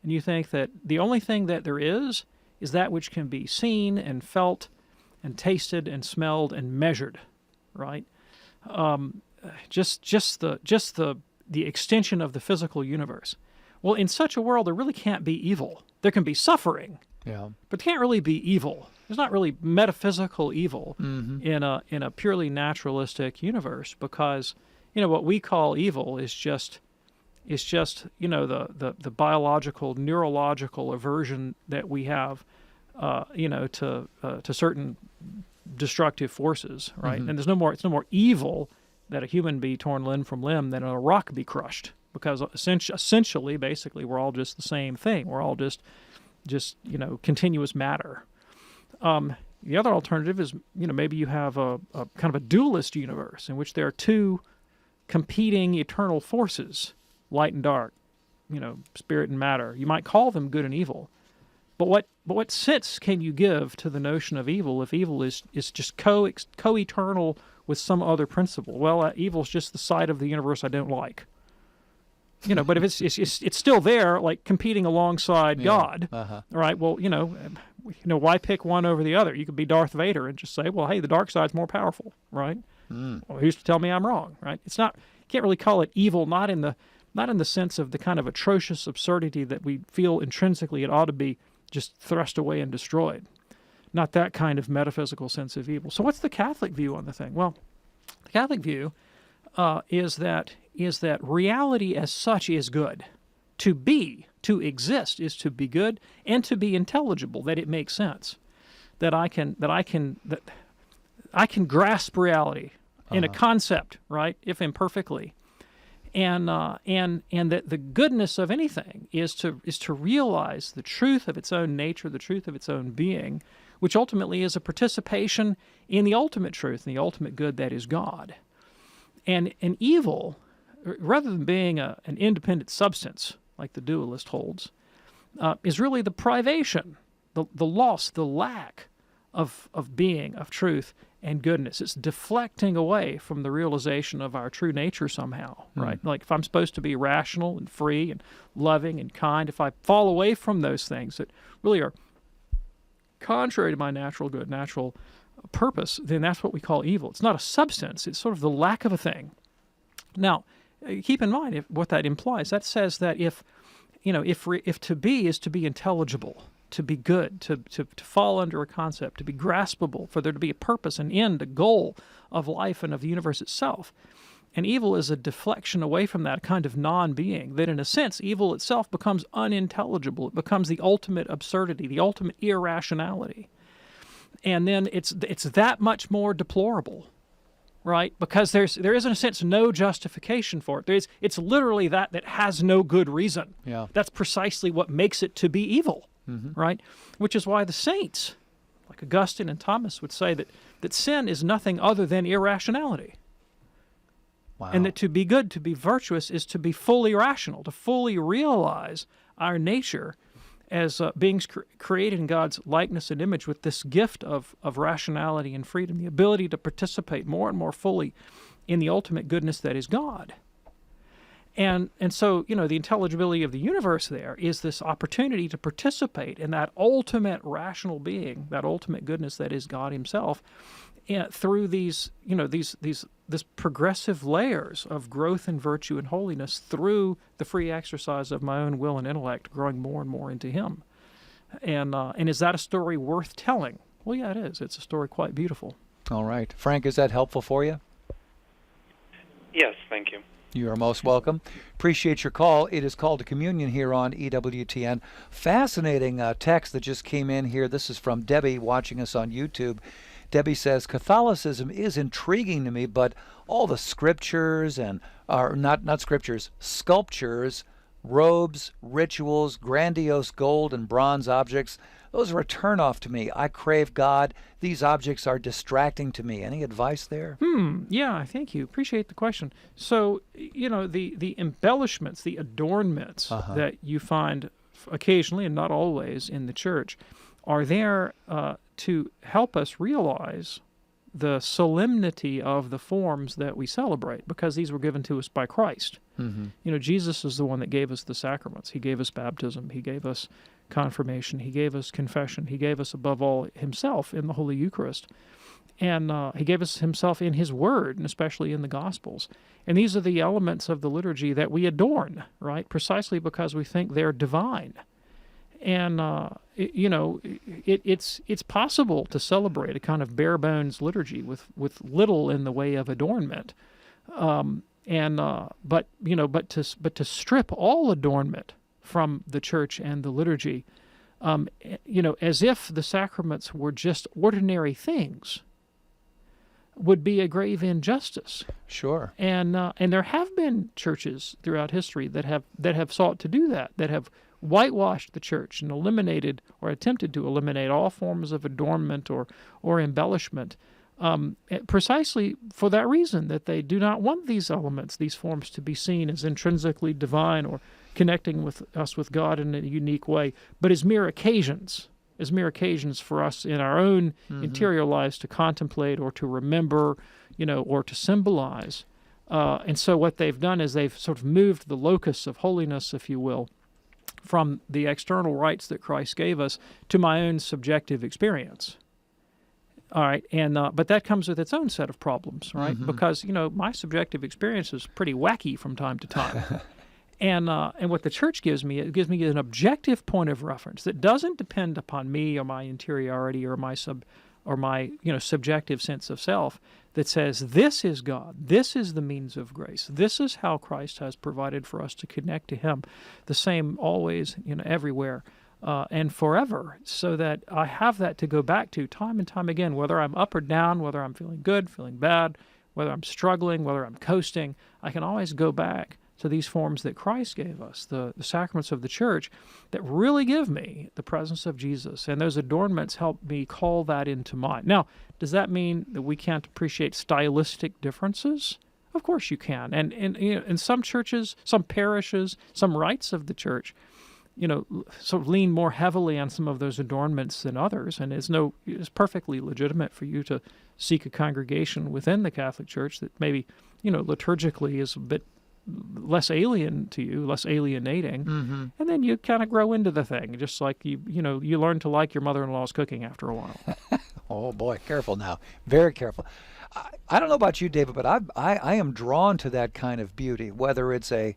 S6: and you think that the only thing that there is that which can be seen and felt and tasted and smelled and measured, right? Just the extension of the physical universe. Well, in such a world, there really can't be evil. There can be suffering,
S5: yeah,
S6: but there can't really be evil. There's not really metaphysical evil in a purely naturalistic universe, because what we call evil is just the biological, neurological aversion that we have to certain destructive forces, right? And it's no more evil that a human be torn limb from limb than a rock be crushed, because essentially, basically, we're all just the same thing. We're all just continuous matter. The other alternative is, maybe you have a kind of a dualist universe in which there are two competing eternal forces, light and dark, spirit and matter. You might call them good and evil, but what sense can you give to the notion of evil if evil is just co-eternal with some other principle? Well, evil is just the side of the universe I don't like. But if it's still there, like competing alongside God, all right? Well, why pick one over the other? You could be Darth Vader and just say, well, hey, the dark side's more powerful, right? Well, who's to tell me I'm wrong, right? It's not. You can't really call it evil, not in the sense of the kind of atrocious absurdity that we feel intrinsically it ought to be just thrust away and destroyed. Not that kind of metaphysical sense of evil. So what's the Catholic view on the thing? Well, the Catholic view is that reality as such is good. To exist is to be good and to be intelligible, that it makes sense. That I can grasp reality in a concept, right, if imperfectly. And that the goodness of anything is to realize the truth of its own nature, the truth of its own being, which ultimately is a participation in the ultimate truth and the ultimate good that is God. And evil, rather than being an independent substance, like the dualist holds, is really the privation, the loss, the lack of being, of truth and goodness. It's deflecting away from the realization of our true nature somehow, right? Like if I'm supposed to be rational and free and loving and kind, if I fall away from those things that really are contrary to my natural good, natural purpose, then that's what we call evil. It's not a substance. It's sort of the lack of a thing. Now, keep in mind what that implies. That says that if to be is to be intelligible, to be good, to fall under a concept, to be graspable, for there to be a purpose, an end, a goal of life and of the universe itself. And evil is a deflection away from that kind of non-being, that in a sense, evil itself becomes unintelligible. It becomes the ultimate absurdity, the ultimate irrationality. And then it's that much more deplorable, right? Because there is, in a sense, no justification for it. It's literally that has no good reason.
S5: Yeah.
S6: That's precisely what makes it to be evil, right? Which is why the saints, like Augustine and Thomas, would say that sin is nothing other than irrationality.
S5: Wow.
S6: And that to be good, to be virtuous, is to be fully rational, to fully realize our nature as beings created in God's likeness and image with this gift of rationality and freedom, the ability to participate more and more fully in the ultimate goodness that is God. And so, the intelligibility of the universe there is this opportunity to participate in that ultimate rational being, that ultimate goodness that is God himself, through these progressive layers of growth in virtue and holiness through the free exercise of my own will and intellect, growing more and more into him. And is that a story worth telling? Well, yeah, it is. It's a story quite beautiful.
S5: All right. Frank, is that helpful for you?
S17: Yes, thank you.
S5: You are most welcome. Appreciate your call. It is Call to Communion here on EWTN. Fascinating text that just came in here. This is from Debbie watching us on YouTube. Debbie says, Catholicism is intriguing to me, but all the scriptures and, not scriptures, sculptures, robes, rituals, grandiose gold and bronze objects, those are a turnoff to me. I crave God. These objects are distracting to me. Any advice there?
S6: Yeah, thank you. Appreciate the question. So, the embellishments, the adornments that you find occasionally and not always in the church are there to help us realize the solemnity of the forms that we celebrate, because these were given to us by Christ. Jesus is the one that gave us the sacraments. He gave us baptism. He gave us confirmation. He gave us confession. He gave us, above all, himself in the Holy Eucharist. And he gave us himself in his word, and especially in the Gospels. And these are the elements of the liturgy that we adorn, right? Precisely because we think they're divine. And, it's possible to celebrate a kind of bare bones liturgy with little in the way of adornment. But to strip all adornment from the church and the liturgy, as if the sacraments were just ordinary things, would be a grave injustice.
S5: Sure.
S6: And there have been churches throughout history that have sought to do that, that have whitewashed the church and eliminated or attempted to eliminate all forms of adornment or embellishment, precisely for that reason, that they do not want these elements, these forms, to be seen as intrinsically divine or connecting with us with God in a unique way, but as mere occasions for us in our own interior lives to contemplate or to remember, or to symbolize. And so what they've done is they've sort of moved the locus of holiness, if you will, from the external rites that Christ gave us to my own subjective experience. All right, and but that comes with its own set of problems, right? Because my subjective experience is pretty wacky from time to time. And what the church gives me, it gives me an objective point of reference that doesn't depend upon me or my interiority or my subjective sense of self, that says this is God, this is the means of grace, this is how Christ has provided for us to connect to Him, the same always, everywhere, and forever, so that I have that to go back to time and time again, whether I'm up or down, whether I'm feeling good, feeling bad, whether I'm struggling, whether I'm coasting. I can always go back to these forms that Christ gave us, the sacraments of the church, that really give me the presence of Jesus. And those adornments help me call that into mind. Now, does that mean that we can't appreciate stylistic differences? Of course you can. And in some churches, some parishes, some rites of the church, sort of lean more heavily on some of those adornments than others. And it's perfectly legitimate for you to seek a congregation within the Catholic Church that maybe, liturgically is a bit less alien to you, less alienating, and then you kind of grow into the thing, just like you learn to like your mother-in-law's cooking after a while.
S5: Oh boy, careful now, very careful. I don't know about you, David, but I am drawn to that kind of beauty, whether it's a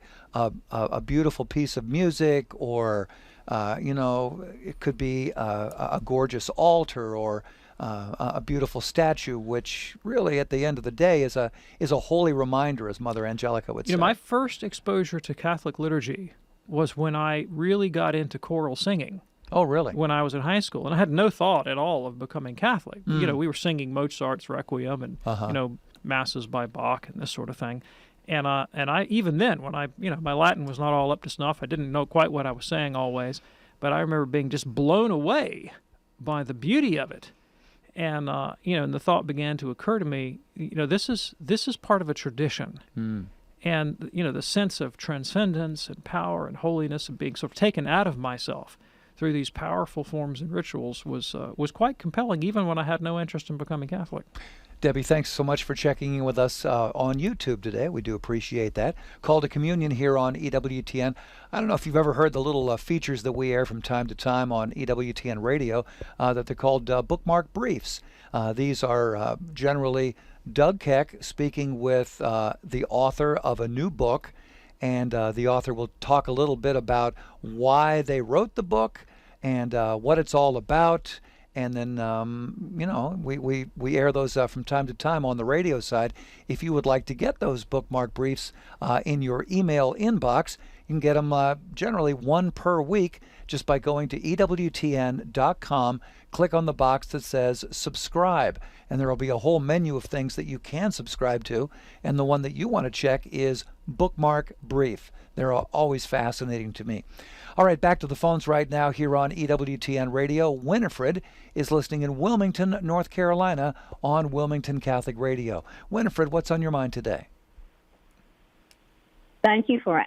S5: beautiful piece of music or it could be a gorgeous altar or a beautiful statue, which really at the end of the day is a holy reminder, as Mother Angelica would say.
S6: My first exposure to Catholic liturgy was when I really got into choral singing.
S5: Oh, really?
S6: When I was in high school, and I had no thought at all of becoming Catholic. We were singing Mozart's Requiem and masses by Bach and this sort of thing. And I even then, when my Latin was not all up to snuff, I didn't know quite what I was saying always, but I remember being just blown away by the beauty of it. And and the thought began to occur to me, this is part of a tradition, and the sense of transcendence and power and holiness and being sort of taken out of myself through these powerful forms and rituals was quite compelling, even when I had no interest in becoming Catholic.
S5: Debbie, thanks so much for checking in with us on YouTube today. We do appreciate that. Call to Communion here on EWTN. I don't know if you've ever heard the little features that we air from time to time on EWTN radio that they're called Bookmark Briefs. These are generally Doug Keck speaking with the author of a new book, and the author will talk a little bit about why they wrote the book and what it's all about, And then, we air those from time to time on the radio side. If you would like to get those bookmark briefs in your email inbox, you can get them generally one per week just by going to EWTN.com, click on the box that says subscribe, and there will be a whole menu of things that you can subscribe to, and the one that you want to check is Bookmark Brief. They're always fascinating to me. All right, back to the phones right now here on EWTN Radio. Winifred is listening in Wilmington, North Carolina on Wilmington Catholic Radio. Winifred, what's on your mind today?
S18: Thank you for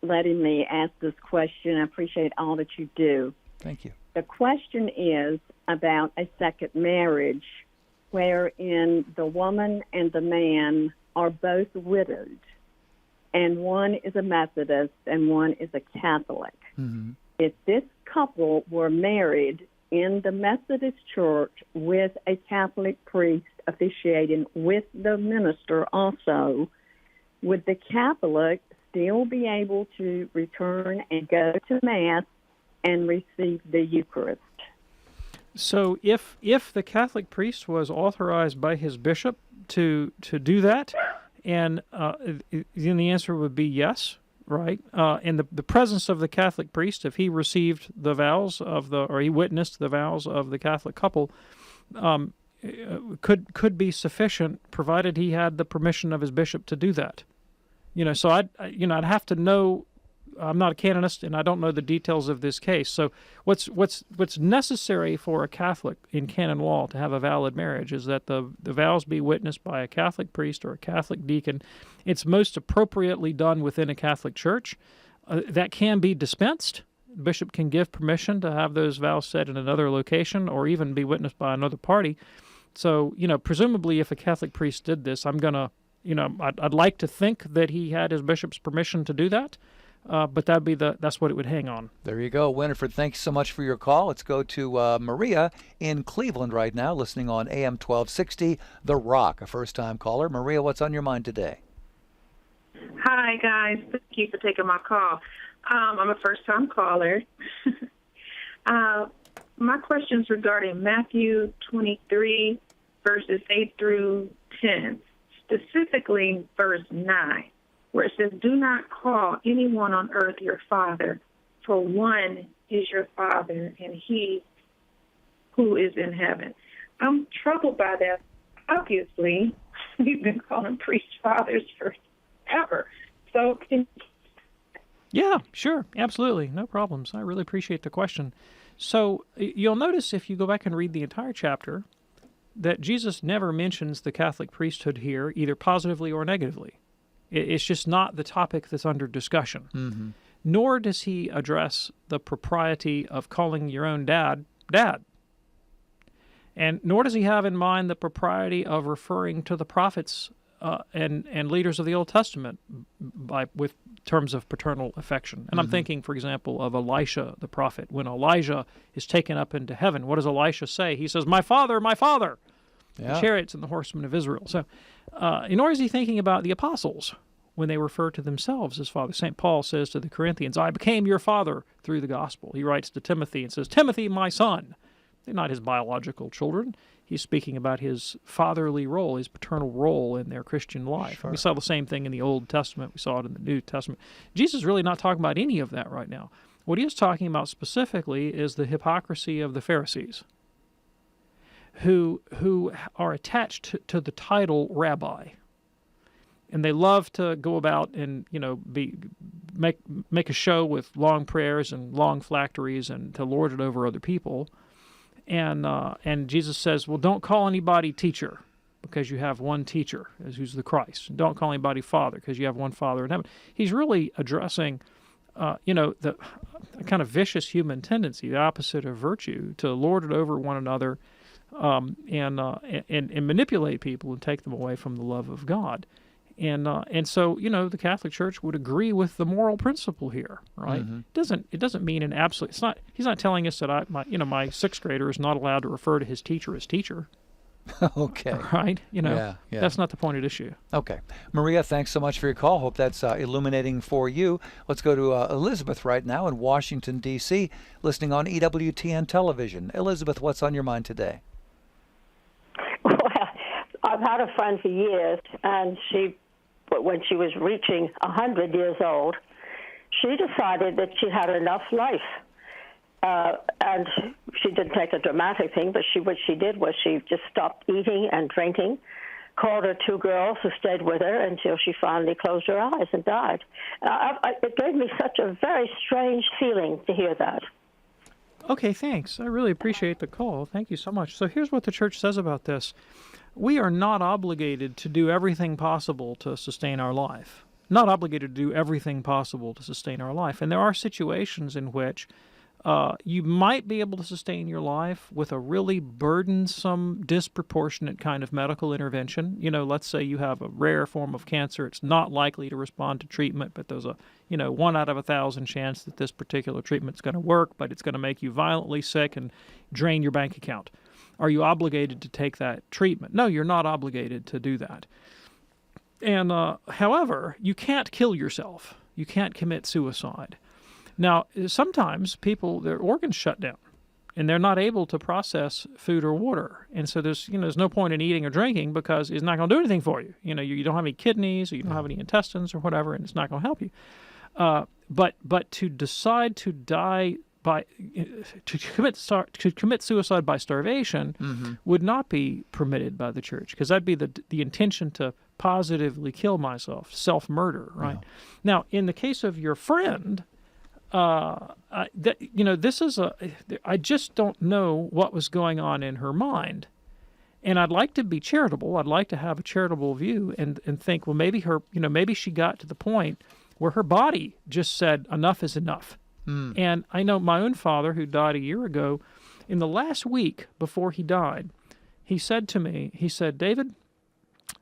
S18: letting me ask this question. I appreciate all that you do.
S5: Thank you.
S18: The question is about a second marriage wherein the woman and the man are both widowed, and one is a Methodist and one is a Catholic.
S5: Mm-hmm.
S18: If this couple were married in the Methodist church with a Catholic priest officiating with the minister also, would the Catholic still be able to return and go to Mass and receive the Eucharist?
S6: So if the Catholic priest was authorized by his bishop to do that, and then the answer would be yes, right? In the presence of the Catholic priest, if he received the vows or he witnessed the vows of the Catholic couple, could be sufficient, provided he had the permission of his bishop to do that. So I'd have to know. I'm not a canonist, and I don't know the details of this case. So what's necessary for a Catholic in canon law to have a valid marriage is that the vows be witnessed by a Catholic priest or a Catholic deacon. It's most appropriately done within a Catholic church. That can be dispensed. The bishop can give permission to have those vows said in another location or even be witnessed by another party. So, presumably if a Catholic priest did this, I'd like to think that he had his bishop's permission to do that. But that's what it would hang on.
S5: There you go. Winifred, thanks so much for your call. Let's go to Maria in Cleveland right now, listening on AM 1260, The Rock, a first-time caller. Maria, what's on your mind today?
S19: Hi, guys. Thank you for taking my call. I'm a first-time caller. My question's regarding Matthew 23, verses 8 through 10, specifically verse 9. Where it says, do not call anyone on earth your father, for one is your Father, and he who is in heaven. I'm troubled by that. Obviously, we've been calling priests fathers forever. So,
S6: yeah, sure, absolutely, no problems. I really appreciate the question. So you'll notice if you go back and read the entire chapter that Jesus never mentions the Catholic priesthood here, either positively or negatively. It's just not the topic that's under discussion.
S5: Mm-hmm.
S6: Nor does he address the propriety of calling your own dad, Dad. And nor does he have in mind the propriety of referring to the prophets and leaders of the Old Testament with terms of paternal affection. And I'm thinking, for example, of Elisha the prophet. When Elijah is taken up into heaven, what does Elisha say? He says, my father, my father.
S5: Yeah.
S6: The chariots and the horsemen of Israel. So, nor is he thinking about the apostles when they refer to themselves as father. St. Paul says to the Corinthians, I became your father through the gospel. He writes to Timothy and says, Timothy, my son. They're not his biological children. He's speaking about his fatherly role, his paternal role in their Christian life.
S5: Sure.
S6: We saw the same thing in the Old Testament. We saw it in the New Testament. Jesus is really not talking about any of that right now. What he is talking about specifically is the hypocrisy of the Pharisees, who are attached to the title rabbi, and they love to go about and make a show with long prayers and long phylacteries and to lord it over other people. And Jesus says, well, don't call anybody teacher because you have one teacher, who's the Christ. And don't call anybody father because you have one Father in heaven. He's really addressing the kind of vicious human tendency, the opposite of virtue, to lord it over one another. And manipulate people and take them away from the love of God, and so the Catholic Church would agree with the moral principle here, right?
S5: Mm-hmm.
S6: It doesn't mean an absolute. He's not telling us that my sixth grader is not allowed to refer to his teacher as teacher.
S5: Okay.
S6: Right?
S5: Yeah.
S6: That's not the point at issue.
S5: Okay. Maria, thanks so much for your call. Hope that's illuminating for you. Let's go to Elizabeth right now in Washington, D.C., listening on EWTN television. Elizabeth, what's on your mind today?
S20: Well, I've had a friend for years, and when she was reaching 100 years old, she decided that she had enough life. And she didn't take a dramatic thing, but what she did was she just stopped eating and drinking, called her 2 girls who stayed with her until she finally closed her eyes and died. It gave me such a very strange feeling to hear that.
S6: Okay, thanks. I really appreciate the call. Thank you so much. So here's what the church says about this. We are not obligated to do everything possible to sustain our life. Not obligated to do everything possible to sustain our life. And there are situations in which you might be able to sustain your life with a really burdensome, disproportionate kind of medical intervention. Let's say you have a rare form of cancer. It's not likely to respond to treatment, but there's a 1 out of 1,000 chance that this particular treatment's going to work, but it's going to make you violently sick and drain your bank account. Are you obligated to take that treatment? No, you're not obligated to do that. And however, you can't kill yourself. You can't commit suicide. Now, sometimes their organs shut down, and they're not able to process food or water. And so there's no point in eating or drinking because it's not going to do anything for you. You don't have any kidneys, or you don't have any intestines or whatever, and it's not going to help you. But to decide to die to commit suicide by starvation would not be permitted by the church, because that'd be the intention to positively kill myself, self-murder, right? Yeah. Now, in the case of your friend, this is I just don't know what was going on in her mind. And I'd like to be charitable. I'd like to have a charitable view and think, well, maybe maybe she got to the point where her body just said enough is enough. And I know my own father, who died a year ago, in the last week before he died, he said to me, David,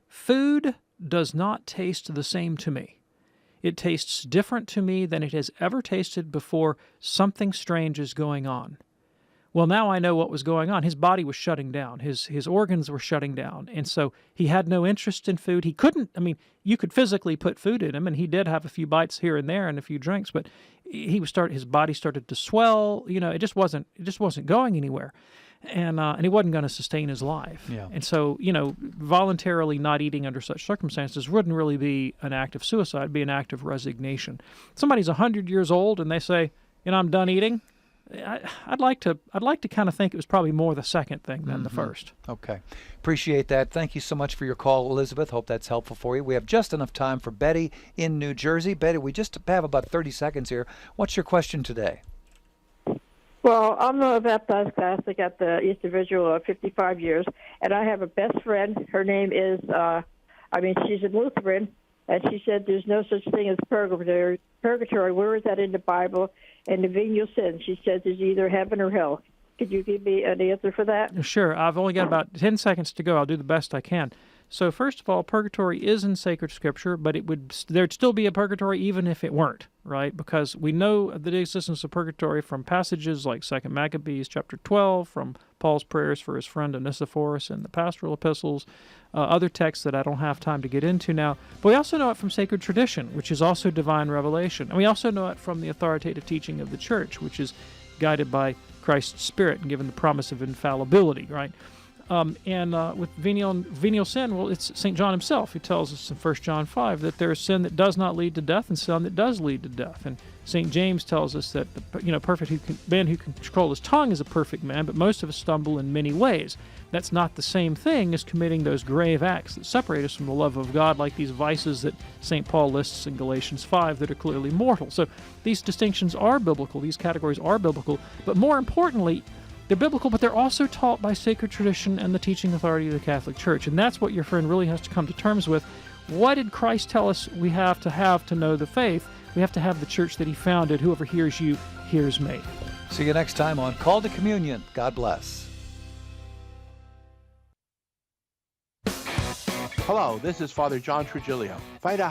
S6: food does not taste the same to me. It tastes different to me than it has ever tasted before. Something strange is going on. Well, now I know what was going on. His body was shutting down. His organs were shutting down. And so he had no interest in food. He couldn't, you could physically put food in him, and he did have a few bites here and there and a few drinks, but his body started to swell. It just wasn't going anywhere. And he wasn't going to sustain his life. Yeah. And so, voluntarily not eating under such circumstances wouldn't really be an act of suicide, it'd be an act of resignation. Somebody's 100 years old and they say, I'm done eating. I'd like to kind of think it was probably more the second thing than the first.
S5: Okay. Appreciate that. Thank you so much for your call, Elizabeth. Hope that's helpful for you. We have just enough time for Betty in New Jersey. Betty, we just have about 30 seconds here. What's your question today?
S21: Well, I'm a baptized Catholic at the Eastern Vigil of 55 years, and I have a best friend. Her name is, she's a Lutheran, and she said there's no such thing as purgatory. Where is that in the Bible? And the venial sin, she says, is either heaven or hell. Could you give me an answer for that?
S6: Sure. I've only got about 10 seconds to go. I'll do the best I can. So first of all, purgatory is in sacred scripture, but there'd still be a purgatory even if it weren't, right? Because we know the existence of purgatory from passages like 2 Maccabees chapter 12, from Paul's prayers for his friend Onesiphorus in the pastoral epistles, other texts that I don't have time to get into now. But we also know it from sacred tradition, which is also divine revelation. And we also know it from the authoritative teaching of the church, which is guided by Christ's Spirit and given the promise of infallibility, right? With venial sin, well, it's St. John himself who tells us in 1 John 5 that there is sin that does not lead to death and sin that does lead to death. And St. James tells us that the man who can control his tongue is a perfect man, but most of us stumble in many ways. That's not the same thing as committing those grave acts that separate us from the love of God, like these vices that St. Paul lists in Galatians 5 that are clearly mortal. So these distinctions are biblical, these categories are biblical, but more importantly, they're biblical, but they're also taught by sacred tradition and the teaching authority of the Catholic Church. And that's what your friend really has to come to terms with. What did Christ tell us we have to know the faith? We have to have the church that he founded. Whoever hears you, hears me.
S5: See you next time on Call to Communion. God bless.
S15: Hello, this is Father John Trujillo. Find out